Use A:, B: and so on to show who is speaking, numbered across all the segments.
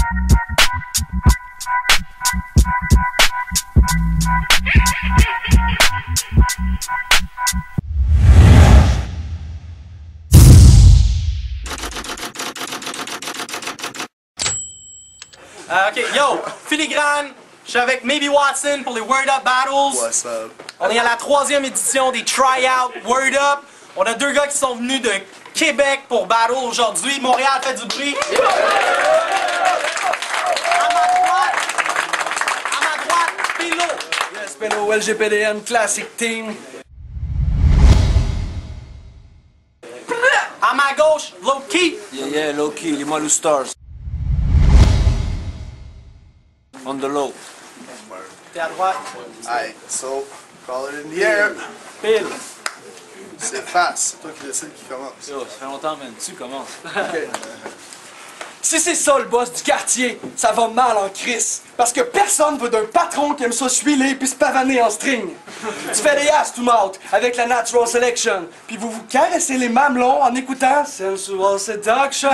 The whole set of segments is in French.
A: Ok, yo, Filigrane, je suis avec Maybe Watson pour les Word Up Battles.
B: What's up? On
A: est à la 3e édition des Try-Out Word Up. On a 2 gars qui sont venus de Québec pour battle aujourd'hui. Montréal fait du bruit. À ma droite, Pilo.
C: Yes, Pelo, LGPDN, Classic Team.
A: À ma gauche, Low-Key.
D: Yeah, Low-Key, les Malou Stars. On the low.
A: T'es à droite.
B: Alright, so, call it in the air.
A: Pile.
B: C'est fast, c'est toi qui décides qui commence.
D: Yo, ça fait longtemps, man. Tu commences.
C: Okay. Si c'est ça le boss du quartier, ça va mal en crise. Parce que personne veut d'un patron qui aime ça s'huiler puis se pavaner en string. Tu fais des ass to mouth avec la natural selection. Puis vous vous caressez les mamelons en écoutant Sensual Seduction.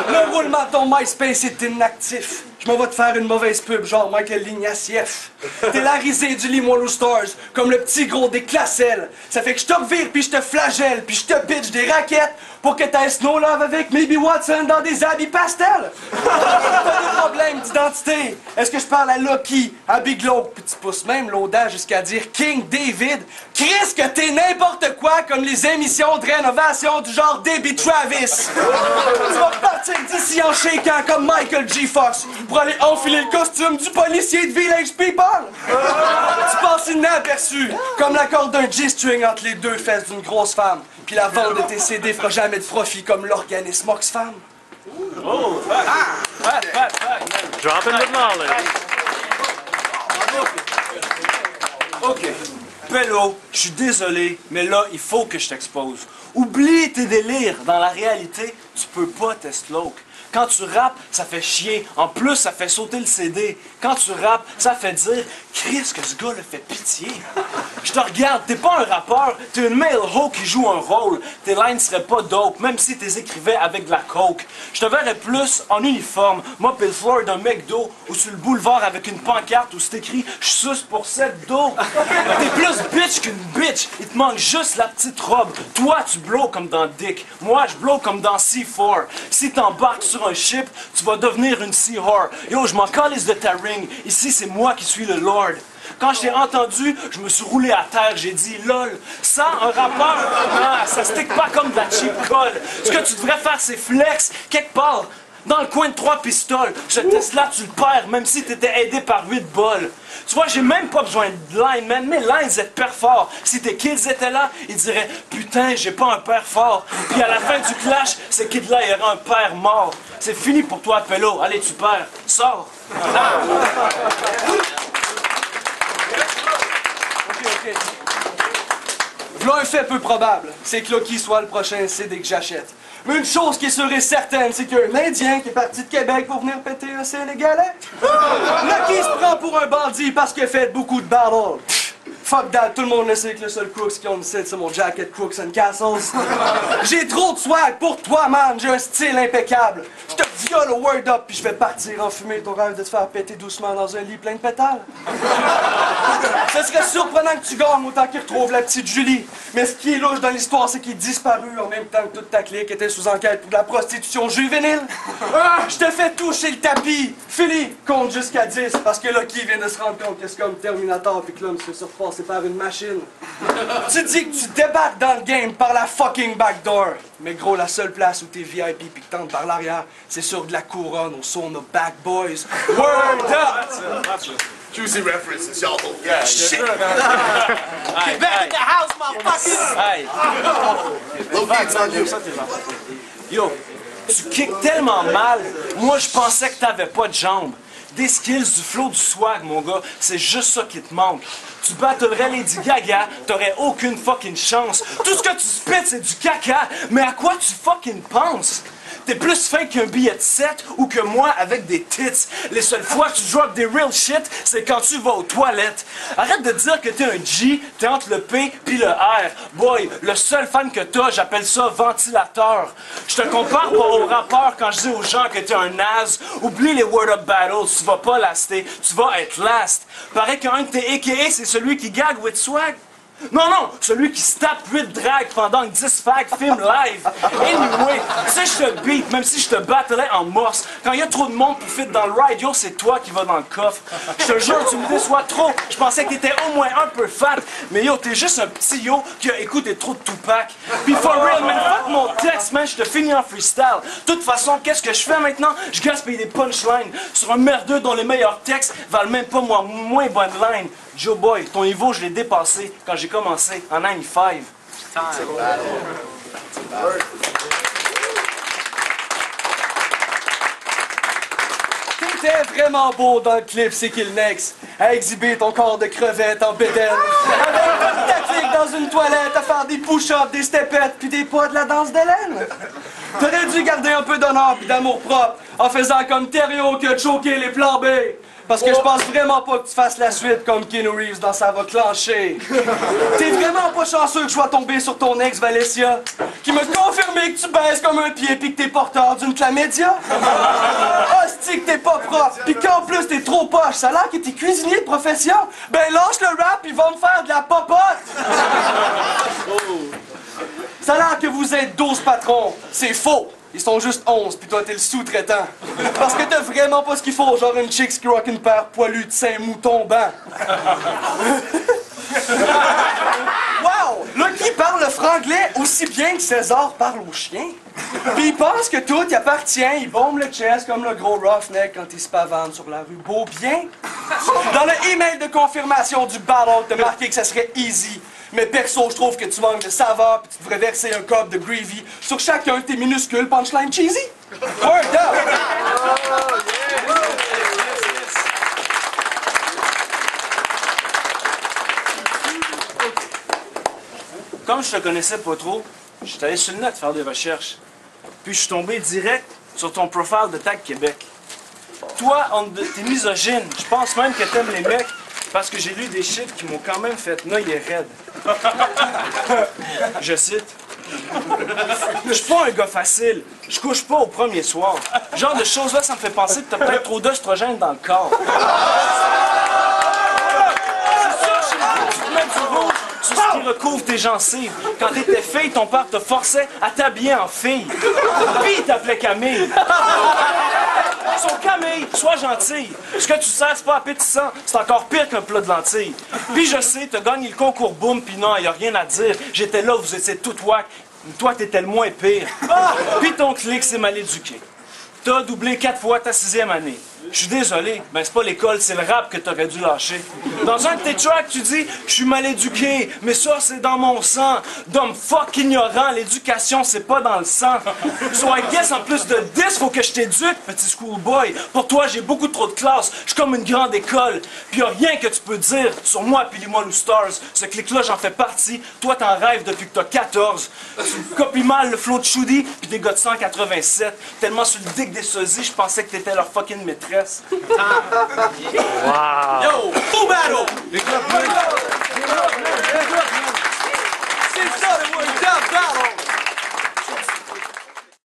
C: Le roulement de ton MySpace est inactif. Je m'en vais te faire une mauvaise pub, genre Michael Lignacief. T'es la risée du Limoilou Stars, comme le petit gros des Classelles. Ça fait que je te revire, puis je te flagelle, puis je te pitch des raquettes pour que t'aies Snow Love avec Maybe Watson dans des habits pastels. T'as des problèmes d'identité. Est-ce que je parle à Lucky, à Big Low, puis tu pousses même l'audace jusqu'à dire King David? Chris, que t'es n'importe quoi comme les émissions de rénovation du genre Debbie Travis. Tu vas partir d'ici en shaking comme Michael G. Fox pour aller enfiler le costume du policier de Village People. Tu passes inaperçu comme la corde d'un G-string entre les deux fesses d'une grosse femme. Puis la vente de tes CD fera jamais de profit comme l'organisme Oxfam.
D: Oh, fact.
E: Dropping the knowledge.
D: OK. Pello, je suis désolé, mais là, il faut que je t'expose. Oublie tes délires. Dans la réalité, tu peux pas t'esloke. Quand tu rappes, ça fait chier. En plus, ça fait sauter le CD. Quand tu rappes, ça fait dire « Chris, que ce gars-là fait pitié. » Je te regarde, t'es pas un rappeur, t'es une male hoe qui joue un rôle. Tes lines seraient pas dope, même si t'es écrivais avec de la coke. Je te verrais plus en uniforme, moi pis le floor d'un McDo, ou sur le boulevard avec une pancarte où c'est écrit « Je suce pour 7 dos. » T'es plus bitch qu'une bitch, il te manque juste la petite robe. Toi, tu blows comme dans Dick, moi je blow comme dans C4. Si t'embarques sur un ship, tu vas devenir une sea whore. Yo, je m'en calisse de ta ring, ici c'est moi qui suis le Lord. Quand je t'ai entendu, je me suis roulé à terre, j'ai dit lol. Sans un rappeur, ça stick pas comme de la cheap colle. Ce que tu devrais faire, c'est flex, quelque part, dans le coin de 3 pistoles. Ce Tesla, tu le perds, même si t'étais aidé par 8 bols. Tu vois, j'ai même pas besoin de line, man. Mes lines étaient père fort. Si tes kids étaient là, ils diraient putain, j'ai pas un père fort. Puis à la fin du clash, ces kids-là, il y aurait un père mort. C'est fini pour toi, Pello. Allez, tu perds. Sors.
C: OK. V'là un fait peu probable, c'est que Lucky soit le prochain CD que j'achète. Mais une chose qui est sûre et certaine, c'est qu'un Indien qui est parti de Québec pour venir péter un Sénégalais, Lucky se prend pour un bandit parce qu'il a fait beaucoup de battles. Fuck that, tout le monde le sait que le seul crooks qui ont une c'est mon jacket Crooks and Castles. J'ai trop de swag pour toi, man, j'ai un style impeccable. Je te viole au word up puis je vais partir en fumée ton rêve de te faire péter doucement dans un lit plein de pétales. Ce serait surprenant que tu gagnes autant qu'il retrouve la petite Julie. Mais ce qui est louche dans l'histoire, c'est qu'il est disparu en même temps que toute ta clique était sous enquête pour de la prostitution juvénile. Je te fais toucher le tapis. Philly, compte jusqu'à 10 parce que Lucky vient de se rendre compte que c'est comme Terminator puis que l'homme se fait surpasser par une machine. Tu dis que tu débarques dans le game par la fucking backdoor. Mais gros, la seule place où t'es VIP pis que t'entres par l'arrière, c'est sur de la couronne au son de Back Boys. Word up!
B: Juicy references, y'all don't get shit.
A: Get back in the house, motherfuckers!
D: Hey. Yo, tu kicks tellement mal. Moi, je pensais que t'avais pas de jambes. Des skills, du flow, du swag, mon gars, c'est juste ça qui te manque. Tu battlerais Lady Gaga, t'aurais aucune fucking chance. Tout ce que tu spits, c'est du caca, mais à quoi tu fucking penses? T'es plus fin qu'un billet de 7 ou que moi avec des tits. Les seules fois que tu drops des real shit, c'est quand tu vas aux toilettes. Arrête de dire que t'es un G, t'es entre le P puis le R. Boy, le seul fan que t'as, j'appelle ça ventilateur. Je te compare pas au rappeur quand je dis aux gens que t'es un naze. Oublie les word up battles, tu vas pas laster, tu vas être last. Paraît qu'un de tes AKA, c'est celui qui gag with swag. Non, non, celui qui se tape 8 drags pendant que 10 fags filment live. Anyway, tu sais, je te beat, même si je te battlerais en morse. Quand il y a trop de monde pour fit dans le ride, yo, c'est toi qui vas dans le coffre. Je te jure, tu me déçois trop. Je pensais que t'étais au moins un peu fat. Mais yo, t'es juste un petit yo qui a écouté trop de Tupac. Puis for real, man, fuck mon texte, man, je te finis en freestyle. De toute façon, qu'est-ce que je fais maintenant? Je gaspille des punchlines sur un merdeux dont les meilleurs textes valent même pas moins bonne line. Joe Boy, ton niveau, je l'ai dépassé quand j'ai commencé en 95.
C: T'étais vraiment beau dans le clip C'est qui le next? À exhiber ton corps de crevette en bédaine. Avec ta clique dans une toilette à faire des push-ups, des stepettes puis des pas de la danse d'Hélène. T'aurais dû garder un peu d'honneur puis d'amour propre en faisant comme Thériault qui a choqué les plans B. Parce que je pense vraiment pas que tu fasses la suite comme Keanu Reeves dans Ça va clencher. T'es vraiment pas chanceux que je sois tombé sur ton ex Valencia, qui m'a confirmé que tu baisses comme un pied pis que t'es porteur d'une chlamydia. Hostie que t'es pas propre, pis qu'en plus t'es trop poche, ça a l'air que t'es cuisinier de profession. Ben lâche le rap, ils vont me faire de la popote. Ça a l'air que vous êtes 12 patrons, c'est faux. Ils sont juste 11, pis toi t'es le sous-traitant. Parce que t'as vraiment pas ce qu'il faut, genre une chicks qui rock une paire poilue de 5 moutons blancs. Wow! Là, qui parle le franglais aussi bien que César parle aux chiens? Pis il pense que tout y appartient, il bombe le chest comme le gros roughneck quand il se pavane sur la rue. Beau bien? Dans le email de confirmation du battle, t'as marqué que ça serait easy. Mais perso, je trouve que tu manques de saveur pis tu devrais verser un cup de gravy sur chacun de tes minuscules punchlines cheesy. Word up!
D: Comme je te connaissais pas trop, je suis allé sur le net faire des recherches. Puis je suis tombé direct sur ton profile de Tag Québec. Toi, t'es misogyne. Je pense même que t'aimes les mecs parce que j'ai lu des chiffres qui m'ont quand même fait noyer raide. Je cite. Je suis pas un gars facile. Je couche pas au premier soir. Ce genre de choses-là, ça me fait penser que t'as peut-être trop d'oestrogène dans le corps. C'est ça, tu te mets du rouge sur ce qui recouvre tes gencives. Quand t'étais fille, ton père te forçait à t'habiller en fille. Puis il t'appelait Camille. Son Camille, sois gentil. Ce que tu sers, c'est pas appétissant. C'est encore pire qu'un plat de lentilles. Puis je sais, t'as gagné le concours boom, puis non, y a rien à dire. J'étais là, vous étiez tout whack. Toi, t'étais le moins pire. Puis ton clic, c'est mal éduqué. T'as doublé 4 fois ta 6e année. Je suis désolé, ben c'est pas l'école, c'est le rap que t'aurais dû lâcher. Dans un de tes tracks, tu dis « Je suis mal éduqué, mais ça c'est dans mon sang. » D'homme fuck ignorant, l'éducation c'est pas dans le sang. So I guess en plus de 10, faut que je t'éduque, petit schoolboy. Pour toi, j'ai beaucoup trop de classe, je suis comme une grande école. Puis y'a rien que tu peux dire sur moi pis les Lou Stars. Ce clic-là, j'en fais partie. Toi, t'en rêves depuis que t'as 14. Tu copies mal le flow de Shoody pis des gars de 187. Tellement sur le dick des sosies, je pensais que t'étais leur fucking maîtresse.
E: Wow.
A: Yo, full battle!
C: C'est ça le Word Up Battle!